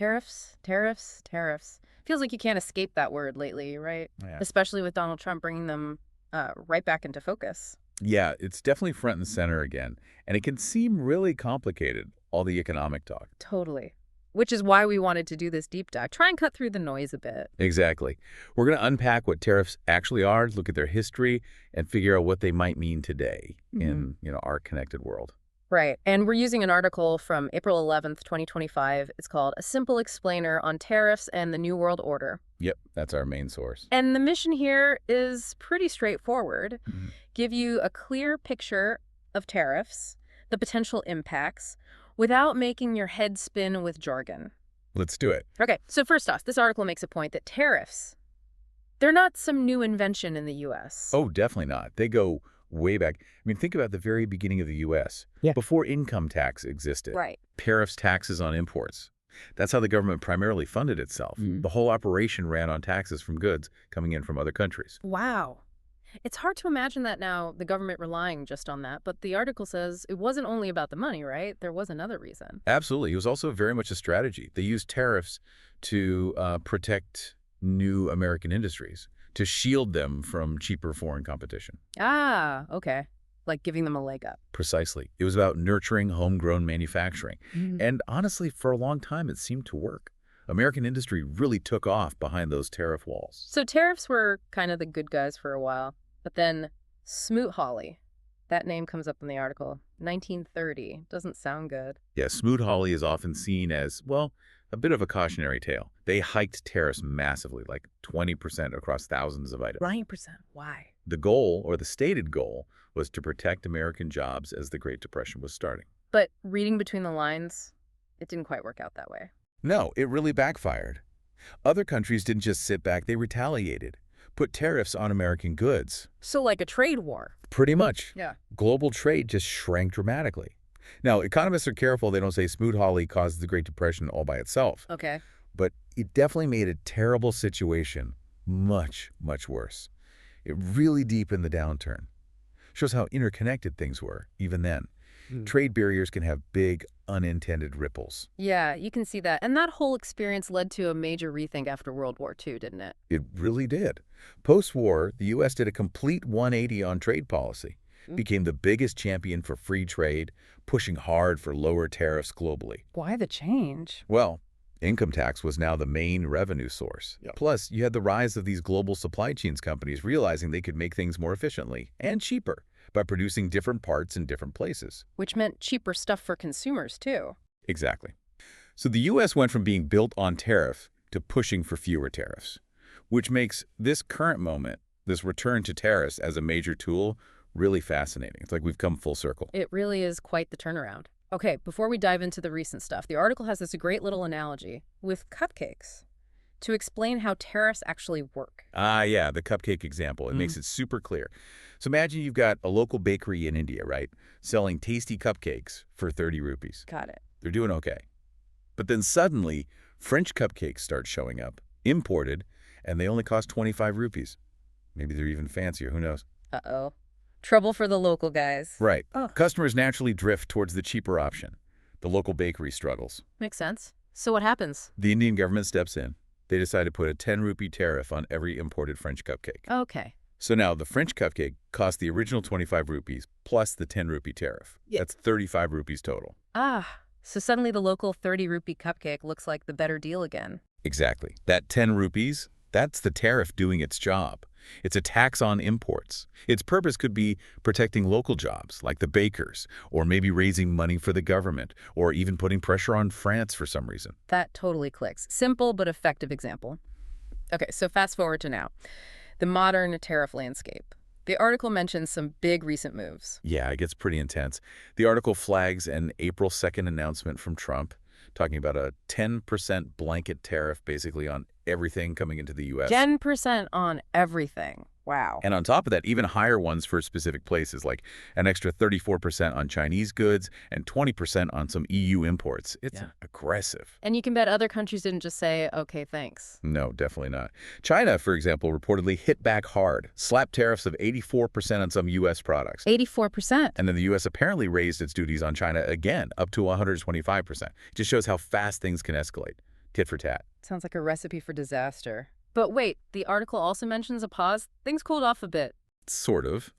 Tariffs, tariffs, tariffs. Feels like you can't escape that word lately, right? Yeah. Especially with Donald Trump bringing them right back into focus. Yeah, it's definitely front and center again, and it can seem really complicated, all the economic talk. Totally. Which is why we wanted to do this deep dive. Try and cut through the noise a bit. Exactly. We're going to unpack what tariffs actually are, look at their history, and figure out what they might mean today in, our connected world. Right. And we're using an article from April 11th, 2025. It's called A Simple Explainer on Tariffs and the New World Order. Yep, that's our main source. And the mission here is pretty straightforward. Mhm. Give you a clear picture of tariffs, the potential impacts, without making your head spin with jargon. Let's do it. Okay, so first off, this article makes a point that tariffs, they're not some new invention in the U.S. Oh, definitely not. They go way back. I mean, think about the very beginning of the U.S. Yeah. Before income tax existed. Right. Tariffs, taxes on imports. That's how the government primarily funded itself. The whole operation ran on taxes from goods coming in from other countries. Wow. It's hard to imagine that now, the government relying just on that, but the article says it wasn't only about the money, right? There was another reason. Absolutely. It was also very much a strategy. They used tariffs to protect new American industries, to shield them from cheaper foreign competition. Ah, okay. Like giving them a leg up. Precisely. It was about nurturing homegrown manufacturing. And honestly, for a long time, it seemed to work. American industry really took off behind those tariff walls. So tariffs were kind of the good guys for a while, but then Smoot-Hawley, that name comes up in the article, 1930. Doesn't sound good. Yeah, Smoot-Hawley is often seen as, well, a bit of a cautionary tale. They hiked tariffs massively, like 20% across thousands of items. 20%. Why? The goal, or the stated goal, was to protect American jobs as the Great Depression was starting. But reading between the lines, it didn't quite work out that way. No, it really backfired. Other countries didn't just sit back, they retaliated, put tariffs on American goods. So like a trade war. Pretty much. Yeah. Global trade just shrank dramatically. Now, economists are careful they don't say Smoot-Hawley caused the Great Depression all by itself. Okay. But it definitely made a terrible situation much, much worse. It really deepened the downturn. Shows how interconnected things were, even then. Trade barriers can have big, unintended ripples. Yeah, you can see that. And that whole experience led to a major rethink after World War II, didn't it? It really did. Post-war, the U.S. did a complete 180 on trade policy, became the biggest champion for free trade, pushing hard for lower tariffs globally. Why the change? Well, income tax was now the main revenue source. Yep. Plus, you had the rise of these global supply chains companies realizing they could make things more efficiently and cheaper by producing different parts in different places. Which meant cheaper stuff for consumers, too. Exactly. So the U.S. went from being built on tariff to pushing for fewer tariffs, which makes this current moment, this return to tariffs as a major tool, really fascinating. It's like we've come full circle. It really is quite the turnaround. Okay, before we dive into the recent stuff, the article has this great little analogy with cupcakes to explain how tariffs actually work. Ah, yeah, the cupcake example. It makes it super clear. So imagine you've got a local bakery in India, right, selling tasty cupcakes for 30 rupees. Got it. They're doing okay. But then suddenly, French cupcakes start showing up, imported, and they only cost 25 rupees. Maybe they're even fancier, who knows? Uh-oh. Trouble for the local guys. Right. Oh. Customers naturally drift towards the cheaper option. The local bakery struggles. Makes sense. So what happens? The Indian government steps in. They decide to put a 10 rupee tariff on every imported French cupcake. Okay. So now the French cupcake costs the original 25 rupees plus the 10 rupee tariff. Yeah. That's 35 rupees total. Ah, so suddenly the local 30 rupee cupcake looks like the better deal again. Exactly. That 10 rupees, that's the tariff doing its job. It's a tax on imports. Its purpose could be protecting local jobs, like the bakers, or maybe raising money for the government, or even putting pressure on France for some reason. That totally clicks. Simple but effective example. Okay, so fast forward to now. The modern tariff landscape. The article mentions some big recent moves. Yeah, it gets pretty intense. The article flags an April 2nd announcement from Trump, talking about a 10% blanket tariff basically on everything coming into the U.S. 10% on everything. Wow. And on top of that, even higher ones for specific places, like an extra 34% on Chinese goods and 20% on some EU imports. It's aggressive. And you can bet other countries didn't just say, okay, thanks. No, definitely not. China, for example, reportedly hit back hard, slapped tariffs of 84% on some U.S. products. 84%. And then the U.S. apparently raised its duties on China again, up to 125%. It just shows how fast things can escalate. tit for tat. Sounds like a recipe for disaster. But wait, the article also mentions a pause. Things cooled off a bit. Sort of.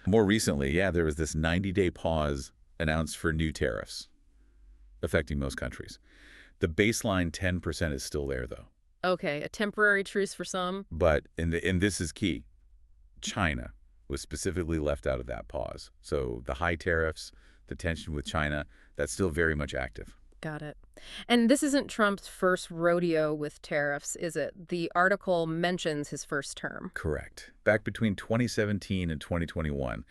More recently, yeah, there was this 90-day pause announced for new tariffs affecting most countries. The baseline 10% is still there, though. Okay, a temporary truce for some. But, and this is key, China was specifically left out of that pause. So the high tariffs, the tension with China, that's still very much active. Got it. And this isn't Trump's first rodeo with tariffs, is it? The article mentions his first term. Correct. Back between 2017 and 2021,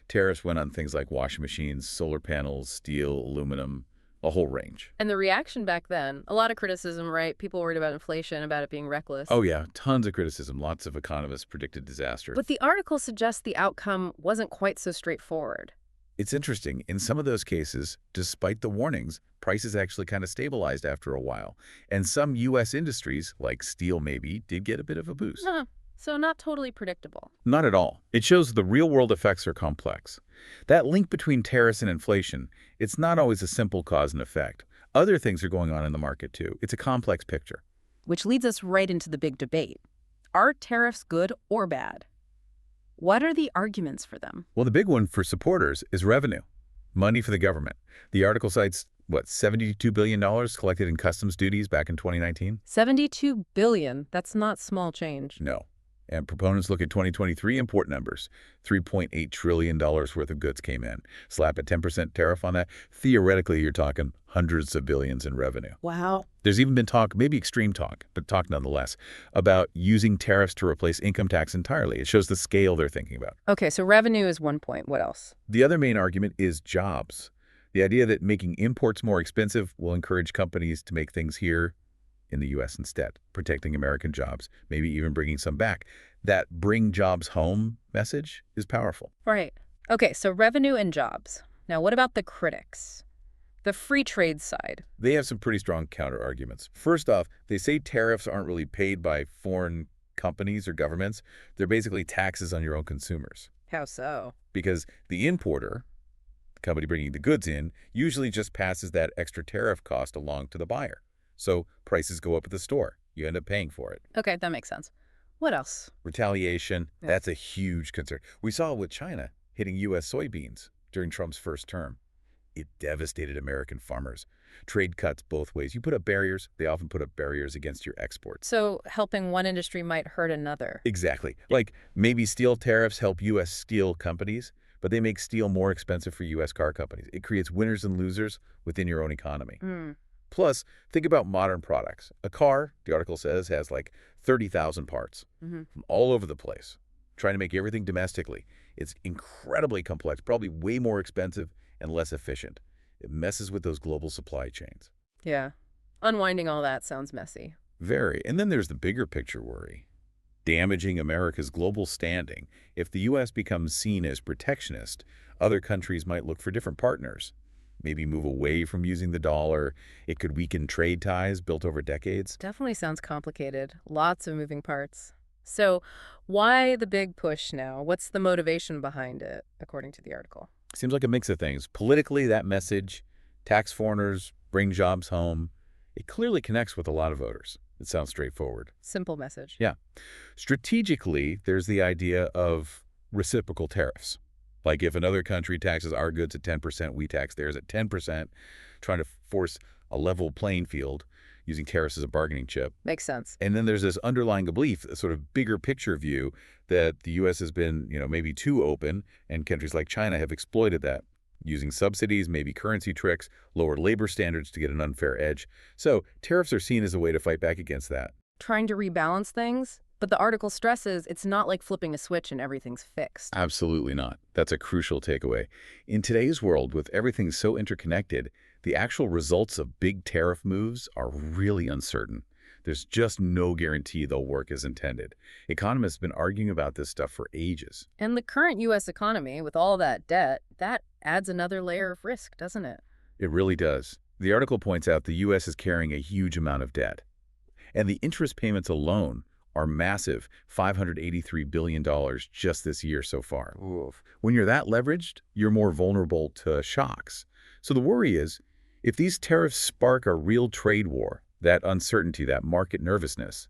tariffs went on things like washing machines, solar panels, steel, aluminum, a whole range. And the reaction back then, a lot of criticism, right? People worried about inflation, about it being reckless. Oh yeah, tons of criticism. Lots of economists predicted disaster. But the article suggests the outcome wasn't quite so straightforward. It's interesting. In some of those cases, despite the warnings, prices actually kind of stabilized after a while. And some U.S. industries, like steel maybe, did get a bit of a boost. Huh. So not totally predictable. Not at all. It shows the real-world effects are complex. That link between tariffs and inflation, it's not always a simple cause and effect. Other things are going on in the market, too. It's a complex picture. Which leads us right into the big debate. Are tariffs good or bad? What are the arguments for them? Well, the big one for supporters is revenue, money for the government. The article cites, what, $72 billion collected in customs duties back in 2019? $72 billion. That's not small change. No. And proponents look at 2023 import numbers. $3.8 trillion worth of goods came in. Slap a 10% tariff on that. Theoretically, you're talking hundreds of billions in revenue. Wow. There's even been talk, maybe extreme talk, but talk nonetheless, about using tariffs to replace income tax entirely. It shows the scale they're thinking about. Okay, so revenue is one point. What else? The other main argument is jobs. The idea that making imports more expensive will encourage companies to make things here in the U.S. instead, protecting American jobs, maybe even bringing some back. That bring jobs home message is powerful. Right. Okay, so revenue and jobs. Now, what about the critics? The free trade side. They have some pretty strong counter-arguments. First off, they say tariffs aren't really paid by foreign companies or governments. They're basically taxes on your own consumers. How so? Because the importer, the company bringing the goods in, usually just passes that extra tariff cost along to the buyer. So prices go up at the store. You end up paying for it. Okay, that makes sense. What else? Retaliation, Yeah. that's a huge concern. We saw it with China hitting U.S. soybeans during Trump's first term. It devastated American farmers. Trade cuts both ways. You put up barriers, they often put up barriers against your exports. So helping one industry might hurt another. Exactly. Like maybe steel tariffs help U.S. steel companies, but they make steel more expensive for U.S. car companies. It creates winners and losers within your own economy. Plus, think about modern products. A car, the article says, has like 30,000 parts from all over the place. Trying to make everything domestically. It's incredibly complex, probably way more expensive and less efficient. It messes with those global supply chains. Yeah. Unwinding all that sounds messy. Very. And then there's the bigger picture worry. Damaging America's global standing. If the U.S. becomes seen as protectionist, other countries might look for different partners. Maybe move away from using the dollar. It could weaken trade ties built over decades. Definitely sounds complicated. Lots of moving parts. So why the big push now? What's the motivation behind it, according to the article? Seems like a mix of things. Politically, that message, tax foreigners, bring jobs home, it clearly connects with a lot of voters. It sounds straightforward. Simple message. Yeah. Strategically, there's the idea of reciprocal tariffs. Like if another country taxes our goods at 10%, we tax theirs at 10%, trying to force a level playing field using tariffs as a bargaining chip. Makes sense. And then there's this underlying belief, a sort of bigger picture view that the U.S. has been, maybe too open, and countries like China have exploited that, using subsidies, maybe currency tricks, lower labor standards to get an unfair edge. So tariffs are seen as a way to fight back against that. Trying to rebalance things? But the article stresses it's not like flipping a switch and everything's fixed. Absolutely not. That's a crucial takeaway. In today's world, with everything so interconnected, the actual results of big tariff moves are really uncertain. There's just no guarantee they'll work as intended. Economists have been arguing about this stuff for ages. And the current U.S. economy, with all that debt, that adds another layer of risk, doesn't it? It really does. The article points out the U.S. is carrying a huge amount of debt. And the interest payments alone are massive, $583 billion just this year so far. Oof. When you're that leveraged, you're more vulnerable to shocks. So the worry is, if these tariffs spark a real trade war, That uncertainty, that market nervousness,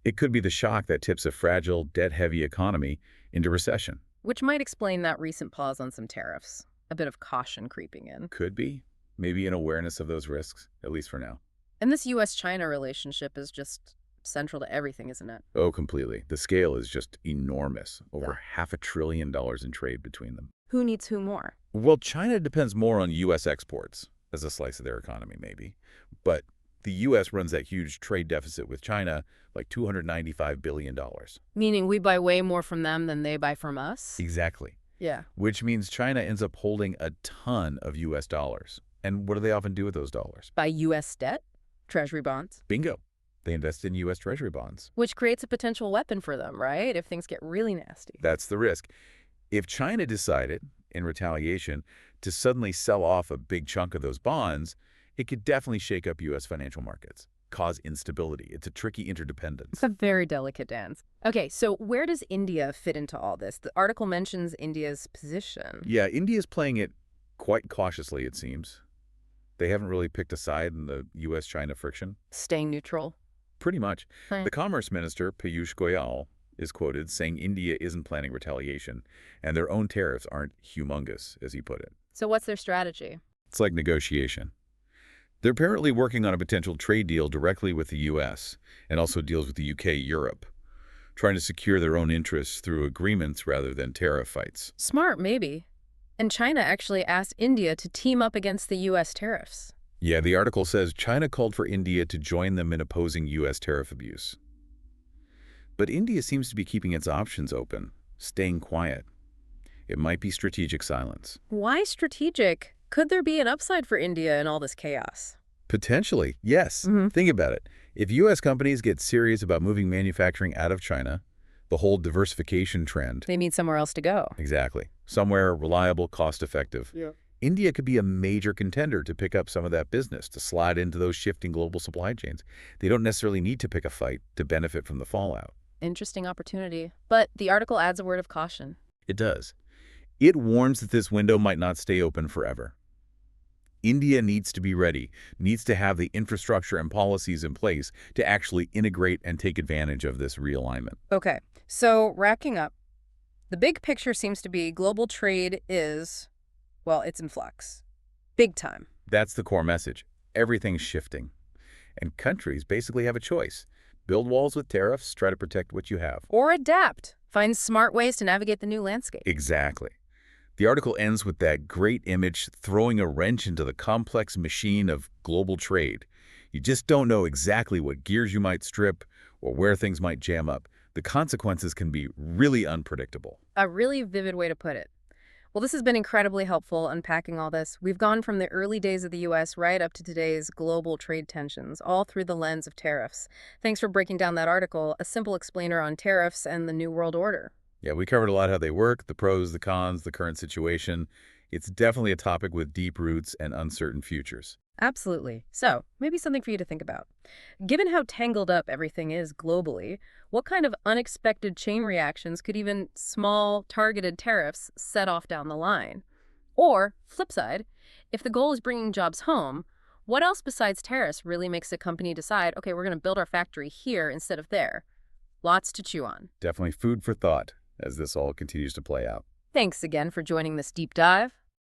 it could be the shock that tips a fragile, debt-heavy economy into recession. Which might explain that recent pause on some tariffs. A bit of caution creeping in. Could be. Maybe an awareness of those risks, at least for now. And this U.S.-China relationship is just central to everything, isn't it? Oh, completely. The scale is just enormous. Over Yeah. $500 billion in trade between them. Who needs who more? Well, China depends more on U.S. exports as a slice of their economy, maybe. But the U.S. runs that huge trade deficit with China, like $295 billion. Meaning we buy way more from them than they buy from us? Exactly. Yeah. Which means China ends up holding a ton of U.S. dollars. And what do they often do with those dollars? Buy U.S. debt? Treasury bonds? Bingo. They invest in U.S. Treasury bonds. Which creates a potential weapon for them, right? If things get really nasty. That's the risk. If China decided, in retaliation, to suddenly sell off a big chunk of those bonds, it could definitely shake up U.S. financial markets, cause instability. It's a tricky interdependence. It's a very delicate dance. Okay, so where does India fit into all this? The article mentions India's position. Yeah, India's playing it quite cautiously, it seems. They haven't really picked a side in the U.S.-China friction. Staying neutral. Pretty much. Right. The Commerce Minister, Piyush Goyal, is quoted saying India isn't planning retaliation, and their own tariffs aren't humongous, as he put it. So what's their strategy? It's like negotiation. They're apparently working on a potential trade deal directly with the U.S. and also deals with the U.K., Europe, trying to secure their own interests through agreements rather than tariff fights. Smart, maybe. And China actually asked India to team up against the U.S. tariffs. Yeah, the article says China called for India to join them in opposing U.S. tariff abuse. But India seems to be keeping its options open, staying quiet. It might be strategic silence. Why strategic? Could there be an upside for India in all this chaos? Potentially, yes. Think about it. If U.S. companies get serious about moving manufacturing out of China, the whole diversification trend. They need somewhere else to go. Exactly. Somewhere reliable, cost-effective. Yeah. India could be a major contender to pick up some of that business, to slide into those shifting global supply chains. They don't necessarily need to pick a fight to benefit from the fallout. Interesting opportunity. But the article adds a word of caution. It does. It warns that this window might not stay open forever. India needs to be ready, needs to have the infrastructure and policies in place to actually integrate and take advantage of this realignment. Okay, so racking up, the big picture seems to be global trade is, well, it's in flux. Big time. That's the core message. Everything's shifting. And countries basically have a choice. Build walls with tariffs, try to protect what you have. Or adapt. Find smart ways to navigate the new landscape. Exactly. The article ends with that great image throwing a wrench into the complex machine of global trade. You just don't know exactly what gears you might strip or where things might jam up. The consequences can be really unpredictable. A really vivid way to put it. Well, this has been incredibly helpful unpacking all this. We've gone from the early days of the U.S. right up to today's global trade tensions, all through the lens of tariffs. Thanks for breaking down that article, a simple explainer on tariffs and the New World Order. Yeah, we covered a lot how they work, the pros, the cons, the current situation. It's definitely a topic with deep roots and uncertain futures. Absolutely. So, maybe something for you to think about. Given how tangled up everything is globally, what kind of unexpected chain reactions could even small, targeted tariffs set off down the line? Or, flip side, if the goal is bringing jobs home, what else besides tariffs really makes a company decide, okay, we're going to build our factory here instead of there? Lots to chew on. Definitely food for thought as this all continues to play out. Thanks again for joining this deep dive.